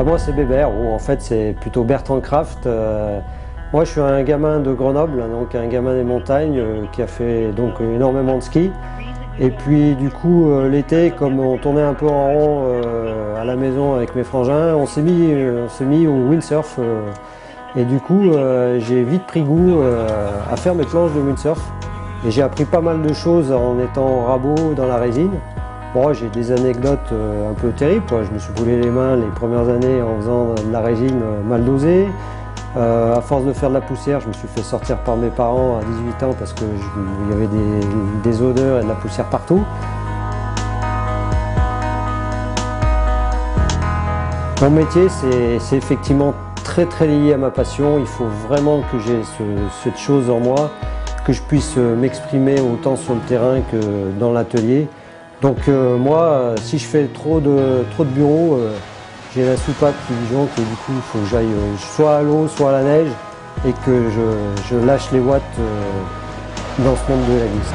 Moi c'est Bébert, ou en fait c'est plutôt Bertrand Kraft. Moi je suis un gamin de Grenoble, donc un gamin des montagnes qui a fait donc énormément de ski. Et puis du coup l'été, comme on tournait un peu en rond à la maison avec mes frangins, on s'est mis au windsurf. Et du coup j'ai vite pris goût à faire mes planches de windsurf. Et j'ai appris pas mal de choses en étant au rabot dans la résine. Bon, j'ai des anecdotes un peu terribles. Je me suis brûlé les mains les premières années en faisant de la résine mal dosée. À force de faire de la poussière, je me suis fait sortir par mes parents à 18 ans parce qu'il y avait des odeurs et de la poussière partout. Mon métier, c'est effectivement très lié à ma passion. Il faut vraiment que j'ai cette chose en moi, que je puisse m'exprimer autant sur le terrain que dans l'atelier. Donc moi, si je fais trop de bureaux, j'ai la soupape qui jonque et du coup il faut que j'aille soit à l'eau, soit à la neige et que je lâche les watts dans ce monde de la glisse.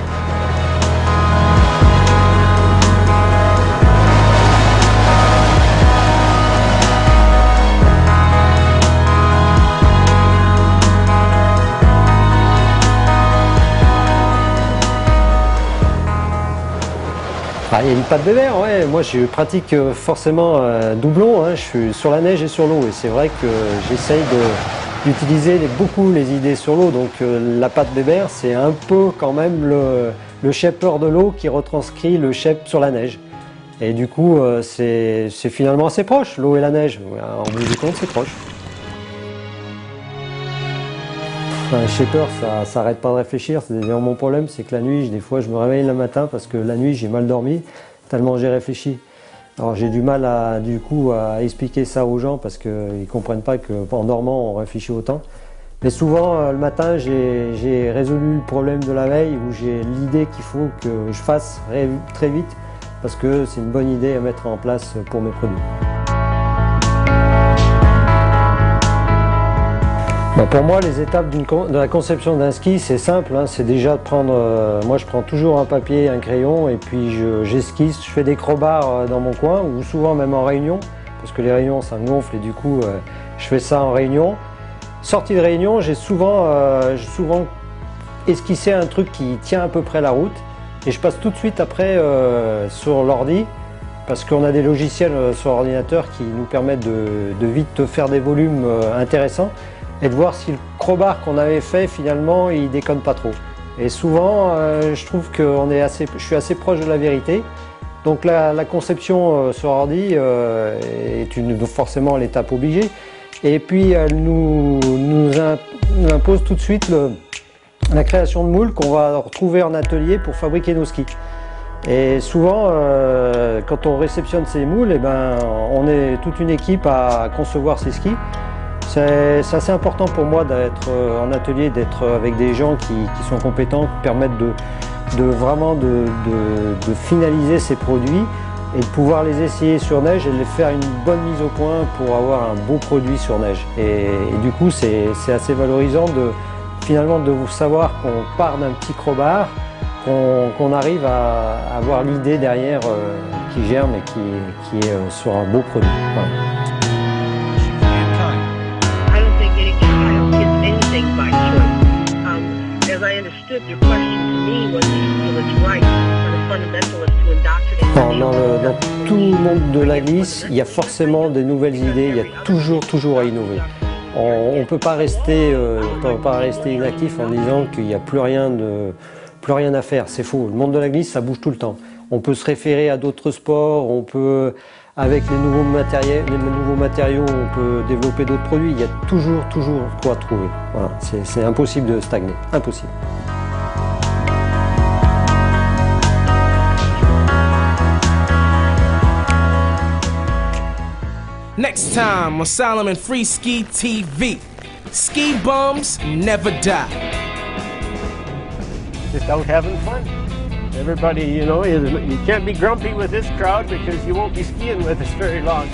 Il y a une patte Bébert, ouais. Moi je pratique forcément doublon, hein. Je suis sur la neige et sur l'eau et c'est vrai que j'essaye d'utiliser beaucoup les idées sur l'eau. Donc la patte Bébert c'est un peu quand même le shaper de l'eau qui retranscrit le shape sur la neige. Et du coup c'est finalement assez proche, l'eau et la neige. En bout du compte c'est proche. Un shaper, ça s'arrête pas de réfléchir. C'est d'ailleurs mon problème, c'est que la nuit, des fois, je me réveille le matin parce que la nuit, j'ai mal dormi, tellement j'ai réfléchi. Alors j'ai du mal à expliquer ça aux gens parce qu'ils comprennent pas qu'en dormant, on réfléchit autant. Mais souvent, le matin, j'ai résolu le problème de la veille où j'ai l'idée qu'il faut que je fasse très vite parce que c'est une bonne idée à mettre en place pour mes produits. Pour moi, les étapes de la conception d'un ski, c'est simple, hein, c'est déjà de prendre, moi je prends toujours un papier, un crayon et puis j'esquisse, je fais des crobards dans mon coin ou souvent même en réunion, parce que les réunions ça me gonfle et du coup je fais ça en réunion. Sortie de réunion, j'ai souvent esquissé un truc qui tient à peu près la route et je passe tout de suite après sur l'ordi, parce qu'on a des logiciels sur l'ordinateur qui nous permettent de vite faire des volumes intéressants. Et de voir si le crowbar qu'on avait fait finalement il déconne pas trop. Et souvent je trouve que je suis assez proche de la vérité. Donc la conception sur ordi est forcément l'étape obligée. Et puis elle nous impose tout de suite la création de moules qu'on va retrouver en atelier pour fabriquer nos skis. Et souvent quand on réceptionne ces moules, on est toute une équipe à concevoir ces skis. C'est assez important pour moi d'être en atelier, d'être avec des gens qui sont compétents, qui permettent vraiment de finaliser ces produits et de pouvoir les essayer sur neige et de les faire une bonne mise au point pour avoir un beau produit sur neige. Et du coup, c'est assez valorisant finalement de savoir qu'on part d'un petit crowbar, qu'on arrive à avoir l'idée derrière qui germe et qui est sur un beau produit. Voilà. By choice. As I understood, your question to me was, do you feel it's right for the fundamentalists to indoctrinate? Dans tout le monde de la glisse, il y a forcément des nouvelles idées, il y a toujours à innover. On ne peut pas rester inactif en disant qu'il n'y a plus rien à faire, c'est faux. Le monde de la glisse, ça bouge tout le temps. On peut se référer à d'autres sports, on peut, avec les nouveaux matériaux, on peut développer d'autres produits. Il y a toujours quoi trouver. Voilà, c'est impossible de stagner, impossible. Next time on Salomon Free Ski TV, ski bums never die. Just out having fun. Everybody, you know, you can't be grumpy with this crowd because you won't be skiing with us very long.